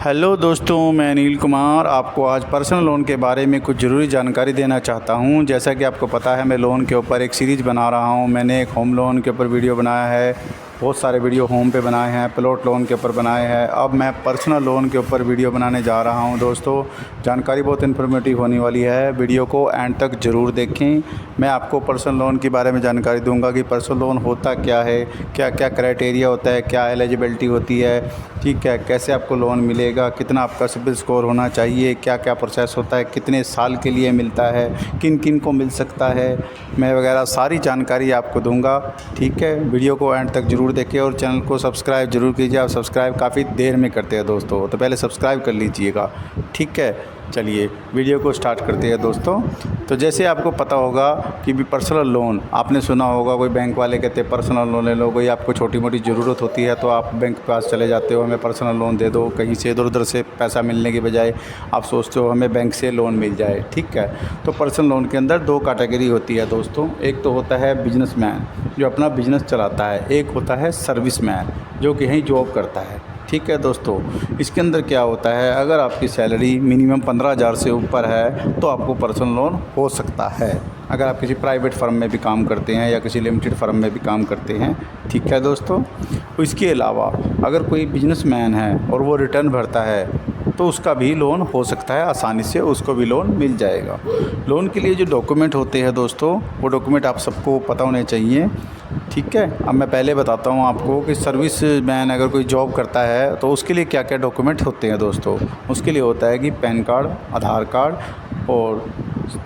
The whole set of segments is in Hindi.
हेलो दोस्तों, मैं अनिल कुमार आपको आज पर्सनल लोन के बारे में कुछ ज़रूरी जानकारी देना चाहता हूं। जैसा कि आपको पता है, मैं लोन के ऊपर एक सीरीज़ बना रहा हूं। मैंने एक होम लोन के ऊपर वीडियो बनाया है, बहुत सारे वीडियो होम पे बनाए हैं, प्लॉट लोन के ऊपर बनाए हैं। अब मैं पर्सनल लोन के ऊपर वीडियो बनाने जा रहा हूं। दोस्तों, जानकारी बहुत इन्फॉर्मेटिव होने वाली है, वीडियो को एंड तक ज़रूर देखें। मैं आपको पर्सनल लोन के बारे में जानकारी दूंगा कि पर्सनल लोन होता क्या है, क्या क्या क्राइटेरिया होता है, क्या एलिजिबिलिटी होती है, ठीक है, कैसे आपको लोन मिलेगा, कितना आपका सिबिल स्कोर होना चाहिए, क्या क्या प्रोसेस होता है, कितने साल के लिए मिलता है, किन किन को मिल सकता है, मैं वगैरह सारी जानकारी आपको दूंगा। ठीक है, वीडियो को एंड तक ज़रूर देखें और चैनल को सब्सक्राइब ज़रूर कीजिए। आप सब्सक्राइब काफ़ी देर में करते हैं दोस्तों, तो पहले सब्सक्राइब कर लीजिएगा। ठीक है, चलिए वीडियो को स्टार्ट करते हैं दोस्तों। तो जैसे आपको पता होगा कि भी पर्सनल लोन आपने सुना होगा, कोई बैंक वाले कहते हैं पर्सनल लोन ले लो, कोई आपको छोटी मोटी ज़रूरत होती है तो आप बैंक के पास चले जाते हो, हमें पर्सनल लोन दे दो। कहीं से इधर उधर से पैसा मिलने के बजाय आप सोचते हो हमें बैंक से लोन मिल जाए। ठीक है, तो पर्सनल लोन के अंदर दो कैटेगरी होती है दोस्तों। एक तो होता है बिजनेसमैन जो अपना बिजनेस चलाता है, एक होता है सर्विसमैन जो कि यहीं जॉब करता है। ठीक है दोस्तों, इसके अंदर क्या होता है, अगर आपकी सैलरी मिनिमम 15,000 से ऊपर है तो आपको पर्सनल लोन हो सकता है। अगर आप किसी प्राइवेट फर्म में भी काम करते हैं या किसी लिमिटेड फर्म में भी काम करते हैं। ठीक है दोस्तों, इसके अलावा अगर कोई बिजनेसमैन है और वो रिटर्न भरता है तो उसका भी लोन हो सकता है, आसानी से उसको भी लोन मिल जाएगा। लोन के लिए जो डॉक्यूमेंट होते हैं दोस्तों, वो डॉक्यूमेंट आप सबको पता होने चाहिए। ठीक है, अब मैं पहले बताता हूँ आपको कि सर्विस मैन अगर कोई जॉब करता है तो उसके लिए क्या क्या डॉक्यूमेंट होते हैं दोस्तों। उसके लिए होता है कि पैन कार्ड, आधार कार्ड और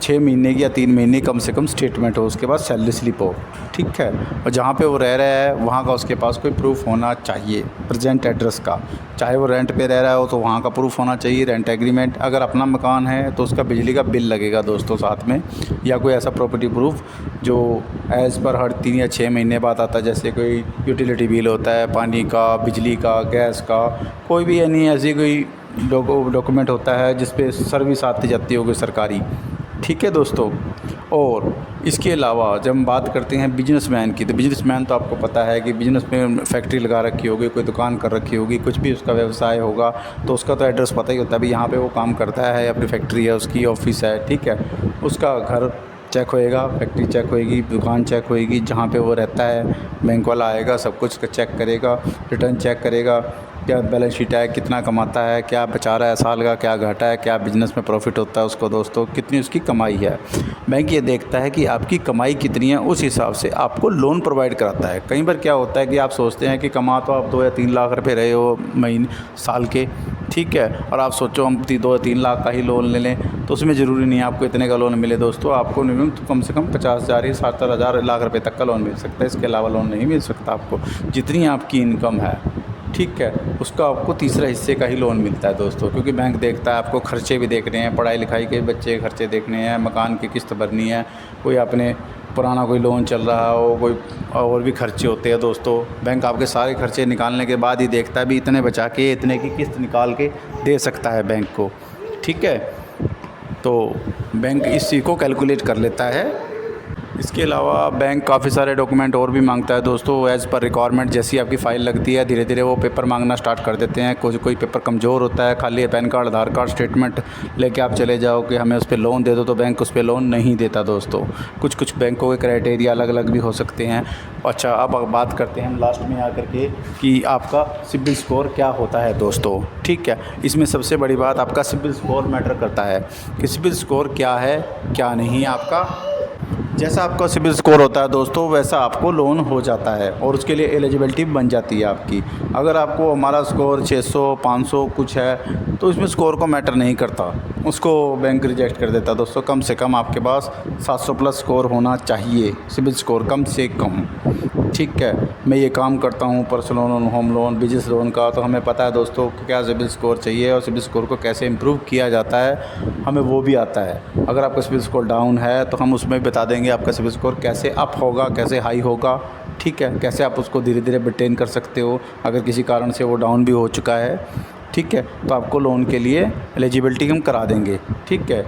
6 महीने की या 3 महीने कम से कम स्टेटमेंट हो, उसके बाद सैलरी स्लिप हो। ठीक है, और जहाँ पे वो रह रहा है वहाँ का उसके पास कोई प्रूफ होना चाहिए, प्रेजेंट एड्रेस का। चाहे वो रेंट पे रह रहा हो तो वहाँ का प्रूफ होना चाहिए, रेंट एग्रीमेंट। अगर अपना मकान है तो उसका बिजली का बिल लगेगा दोस्तों साथ में, या कोई ऐसा प्रॉपर्टी प्रूफ जो एज़ पर हर 3 या 6 महीने बाद आता है। जैसे कोई यूटिलिटी बिल होता है, पानी का, बिजली का, गैस का, कोई भी यानी ऐसी कोई डॉक्यूमेंट होता है जिस पे सर्विस आती जाती होगी सरकारी। ठीक है दोस्तों, और इसके अलावा जब हम बात करते हैं बिजनेसमैन की, तो बिजनेसमैन तो आपको पता है कि बिजनेस में फैक्ट्री लगा रखी होगी, कोई दुकान कर रखी होगी, कुछ भी उसका व्यवसाय होगा तो उसका तो एड्रेस पता ही होता है, भाई यहाँ पे वो काम करता है, अपनी फैक्ट्री है, उसकी ऑफिस है। ठीक है, उसका घर चेक होएगा, फैक्ट्री चेक होएगी, दुकान चेक होएगी, जहाँ पे वो रहता है बैंक वाला आएगा, सब कुछ चेक करेगा, रिटर्न चेक करेगा, क्या बैलेंस शीट है, कितना कमाता है, क्या बचा रहा है साल का, क्या घाटा है, क्या बिज़नेस में प्रॉफिट होता है उसको दोस्तों, कितनी उसकी कमाई है। बैंक ये देखता है कि आपकी कमाई कितनी है, उस हिसाब से आपको लोन प्रोवाइड कराता है। कई बार क्या होता है कि आप सोचते हैं कि कमा तो आप 2 या 3 लाख रुपए रहे हो महीने साल के, ठीक है, और आप सोचो हम 2 या 3 लाख का ही लोन ले लें, तो उसमें ज़रूरी नहीं है आपको इतने का लोन मिले दोस्तों। आपको मिनिमम तो कम से कम 50,000 या 70,000 लाख रुपये तक का लोन मिल सकता है, इसके अलावा लोन नहीं मिल सकता आपको। जितनी आपकी इनकम है, ठीक है, उसका आपको तीसरा हिस्से का ही लोन मिलता है दोस्तों, क्योंकि बैंक देखता है आपको खर्चे भी देखने हैं, पढ़ाई लिखाई के बच्चे के खर्चे देखने हैं, मकान की किस्त भरनी है, कोई आपने पुराना कोई लोन चल रहा हो, कोई और भी खर्चे होते हैं दोस्तों। बैंक आपके सारे खर्चे निकालने के बाद ही देखता है भी इतने बचा के इतने की किस्त निकाल के दे सकता है बैंक को। ठीक है, तो बैंक इस चीज़ को कैलकुलेट कर लेता है। इसके अलावा बैंक काफ़ी सारे डॉक्यूमेंट और भी मांगता है दोस्तों, एज़ पर रिक्वायरमेंट। जैसी आपकी फ़ाइल लगती है धीरे धीरे वो पेपर मांगना स्टार्ट कर देते हैं। कोई पेपर कमज़ोर होता है, खाली पैन कार्ड, आधार कार्ड, स्टेटमेंट लेके आप चले जाओ कि हमें उस पर लोन दे दो, तो बैंक उस पर लोन नहीं देता दोस्तों। कुछ बैंकों के क्राइटेरिया अलग अलग भी हो सकते हैं। अच्छा, अब बात करते हैं हम लास्ट में आकर के कि आपका सिबिल स्कोर क्या होता है दोस्तों। ठीक है, इसमें सबसे बड़ी बात आपका सिबिल स्कोर मैटर करता है कि सिबिल स्कोर क्या है क्या नहीं आपका। जैसा आपका सिबिल स्कोर होता है दोस्तों, वैसा आपको लोन हो जाता है और उसके लिए एलिजिबिलिटी बन जाती है आपकी। अगर आपको हमारा स्कोर 600 500 कुछ है तो इसमें स्कोर को मैटर नहीं करता, उसको बैंक रिजेक्ट कर देता है दोस्तों। कम से कम आपके पास 700 प्लस स्कोर होना चाहिए, सिबिल स्कोर कम से कम। ठीक है, मैं ये काम करता हूँ personal loan, home loan, business loan का, तो हमें पता है दोस्तों कि क्या सिबिल स्कोर चाहिए और सिबिल स्कोर को कैसे इम्प्रूव किया जाता है, हमें वो भी आता है। अगर आपका सिबिल स्कोर डाउन है तो हम उसमें बता देंगे आपका सिबिल स्कोर कैसे अप होगा, कैसे हाई होगा। ठीक है, कैसे आप उसको धीरे धीरे मेंटेन कर सकते हो अगर किसी कारण से वो डाउन भी हो चुका है। ठीक है, तो आपको लोन के लिए एलिजिबिलिटी हम करा देंगे। ठीक है,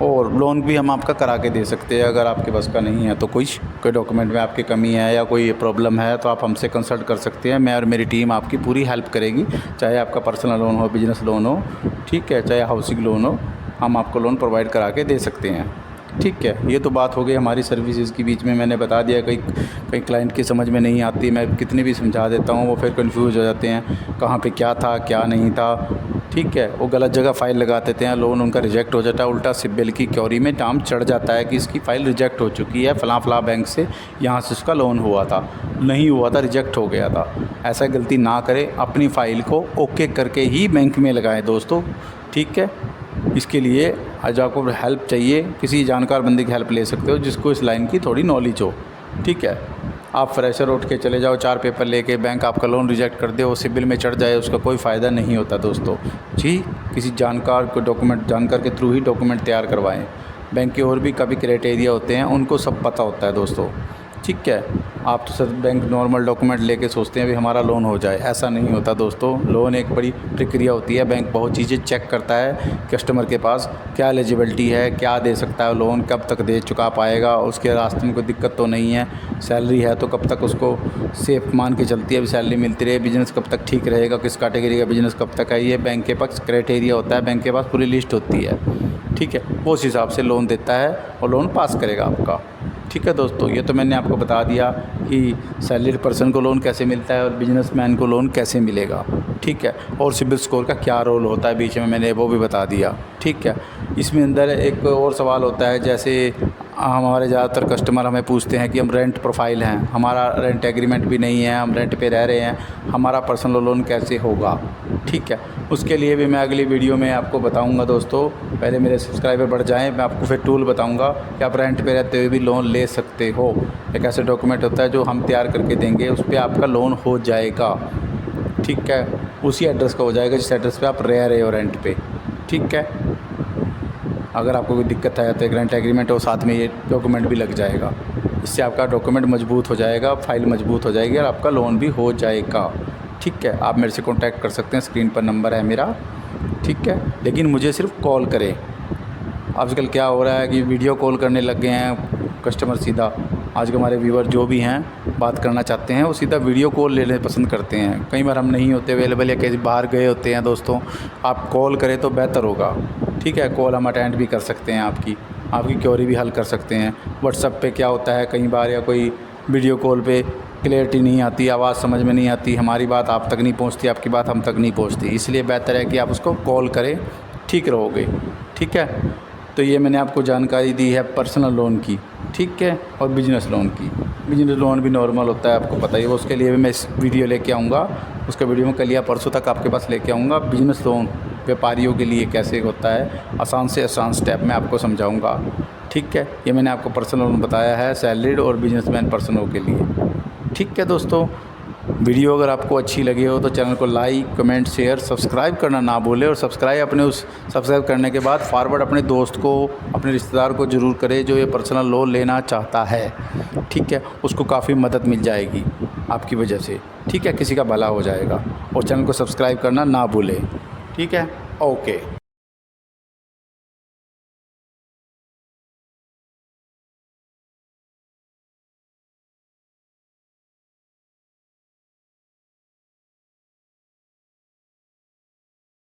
और लोन भी हम आपका करा के दे सकते हैं। अगर आपके बस का नहीं है तो कोई डॉक्यूमेंट में आपकी कमी है या कोई प्रॉब्लम है तो आप हमसे कंसल्ट कर सकते हैं। मैं और मेरी टीम आपकी पूरी हेल्प करेगी, चाहे आपका पर्सनल लोन हो, बिजनेस लोन हो, ठीक है, चाहे हाउसिंग लोन हो, हम आपको लोन प्रोवाइड करा के दे सकते हैं। ठीक है, ये तो बात हो गई हमारी सर्विसेज के बीच में। मैंने बता दिया, कई क्लाइंट की समझ में नहीं आती, मैं कितने भी समझा देता हूँ वो फिर कंफ्यूज हो जाते हैं, कहाँ पे क्या था क्या नहीं था। ठीक है, वो गलत जगह फ़ाइल लगा देते हैं, लोन उनका रिजेक्ट हो जाता है, उल्टा सिबिल की क्योरी में नाम चढ़ जाता है कि इसकी फ़ाइल रिजेक्ट हो चुकी है, फ़लाँ बैंक से, यहाँ से उसका लोन हुआ था, नहीं हुआ था, रिजेक्ट हो गया था। ऐसा गलती ना करें, अपनी फ़ाइल को ओके करके ही बैंक में लगाएं दोस्तों। ठीक है, इसके लिए आज आपको हेल्प चाहिए, किसी जानकार बंदे की हेल्प ले सकते हो जिसको इस लाइन की थोड़ी नॉलेज हो। ठीक है, आप फ्रेशर उठ के चले जाओ 4 पेपर लेके, बैंक आपका लोन रिजेक्ट कर दे, वो सिबिल में चढ़ जाए, उसका कोई फ़ायदा नहीं होता दोस्तों जी। किसी जानकार के थ्रू ही डॉक्यूमेंट तैयार करवाएं। बैंक के और भी काफ़ी क्राइटेरिया होते हैं, उनको सब पता होता है दोस्तों। ठीक है, आप तो सर बैंक नॉर्मल डॉक्यूमेंट लेके सोचते हैं भी हमारा लोन हो जाए, ऐसा नहीं होता दोस्तों। लोन एक बड़ी प्रक्रिया होती है, बैंक बहुत चीज़ें चेक करता है, कस्टमर के पास क्या एलिजिबिलिटी है, क्या दे सकता है लोन, कब तक दे चुका पाएगा, उसके रास्ते में कोई दिक्कत तो नहीं है, सैलरी है तो कब तक उसको सेफ मान के चलती है, अभी सैलरी मिलती रहे, बिज़नेस कब तक ठीक रहेगा, किस कैटेगरी का बिज़नेस कब तक है, ये बैंक के पास क्राइटेरिया होता है, बैंक के पास पूरी लिस्ट होती है। ठीक है, वो उस हिसाब से लोन देता है और लोन पास करेगा आपका। ठीक है दोस्तों, ये तो मैंने आपको बता दिया कि सैलरीड पर्सन को लोन कैसे मिलता है और बिजनेसमैन को लोन कैसे मिलेगा। ठीक है, और सिबिल स्कोर का क्या रोल होता है बीच में मैंने वो भी बता दिया। ठीक है, इसमें अंदर एक और सवाल होता है, जैसे हमारे ज़्यादातर कस्टमर हमें पूछते हैं कि हम रेंट प्रोफाइल हैं, हमारा रेंट एग्रीमेंट भी नहीं है, हम रेंट पे रह रहे हैं, हमारा पर्सनल लोन कैसे होगा। ठीक है, उसके लिए भी मैं अगली वीडियो में आपको बताऊंगा दोस्तों। पहले मेरे सब्सक्राइबर बढ़ जाएं, मैं आपको फिर टूल बताऊंगा कि आप रेंट पे रहते हुए भी लोन ले सकते हो। एक ऐसे डॉक्यूमेंट होता है जो हम तैयार करके देंगे, उस पर आपका लोन हो जाएगा। ठीक है, उसी एड्रेस का हो जाएगा जिस एड्रेस पे आप रह रहे हो रेंट पे। ठीक है, अगर आपको कोई दिक्कत है तो एक रेंट एग्रीमेंट और साथ में ये डॉक्यूमेंट भी लग जाएगा, इससे आपका डॉक्यूमेंट मजबूत हो जाएगा, फाइल मजबूत हो जाएगी और आपका लोन भी हो जाएगा। ठीक है, आप मेरे से कॉन्टैक्ट कर सकते हैं, स्क्रीन पर नंबर है मेरा। ठीक है, लेकिन मुझे सिर्फ कॉल करें। आजकल क्या हो रहा है कि वीडियो कॉल करने लग गए हैं कस्टमर, सीधा आज के हमारे व्यूअर जो भी हैं बात करना चाहते हैं वो सीधा वीडियो कॉल लेने पसंद करते हैं। कई बार हम नहीं होते अवेलेबल या कहीं बाहर गए होते हैं दोस्तों, आप कॉल करें तो बेहतर होगा। ठीक है, कॉल हम अटेंड भी कर सकते हैं, आपकी क्वेरी भी हल कर सकते हैं। व्हाट्सएप पे क्या होता है, कई बार या कोई वीडियो कॉल पे क्लियरिटी नहीं आती, आवाज़ समझ में नहीं आती, हमारी बात आप तक नहीं पहुंचती, आपकी बात हम तक नहीं पहुंचती, इसलिए बेहतर है कि आप उसको कॉल करें, ठीक रहोगे। ठीक है, तो ये मैंने आपको जानकारी दी है पर्सनल लोन की। ठीक है, और बिजनेस लोन की। बिजनेस लोन भी नॉर्मल होता है, आपको पता ही है, उसके लिए भी मैं इस वीडियो लेके आऊँगा, उसका वीडियो मैं कल या परसों तक आपके पास लेके आऊँगा। बिजनेस लोन व्यापारियों के लिए कैसे होता है, आसान से आसान स्टेप मैं आपको समझाऊँगा। ठीक है, ये मैंने आपको पर्सनल लोन बताया है सैलरीड और बिजनेसमैन पर्सनों के लिए। ठीक है दोस्तों, वीडियो अगर आपको अच्छी लगी हो तो चैनल को लाइक, कमेंट, शेयर, सब्सक्राइब करना ना भूलें। और सब्सक्राइब करने के बाद फॉरवर्ड अपने दोस्त को, अपने रिश्तेदार को ज़रूर करें जो ये पर्सनल लोन लेना चाहता है। ठीक है, उसको काफ़ी मदद मिल जाएगी आपकी वजह से। ठीक है, किसी का भला हो जाएगा। और चैनल को सब्सक्राइब करना ना भूलें। ठीक है, ओके।